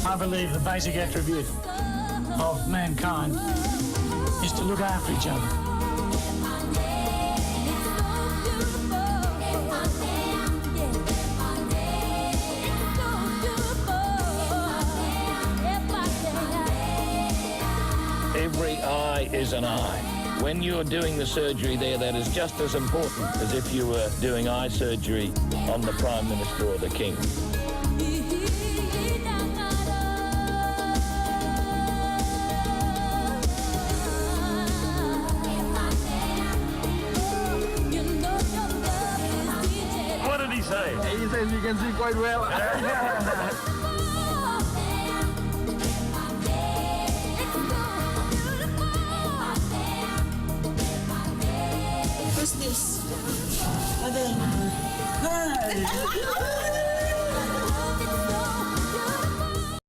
I believe the basic attribute of mankind is to look after each other. Every eye is an eye. When you're doing the surgery there, that is just as important as if you were doing eye surgery on the Prime Minister or the King. What did he say? He says you can see quite well.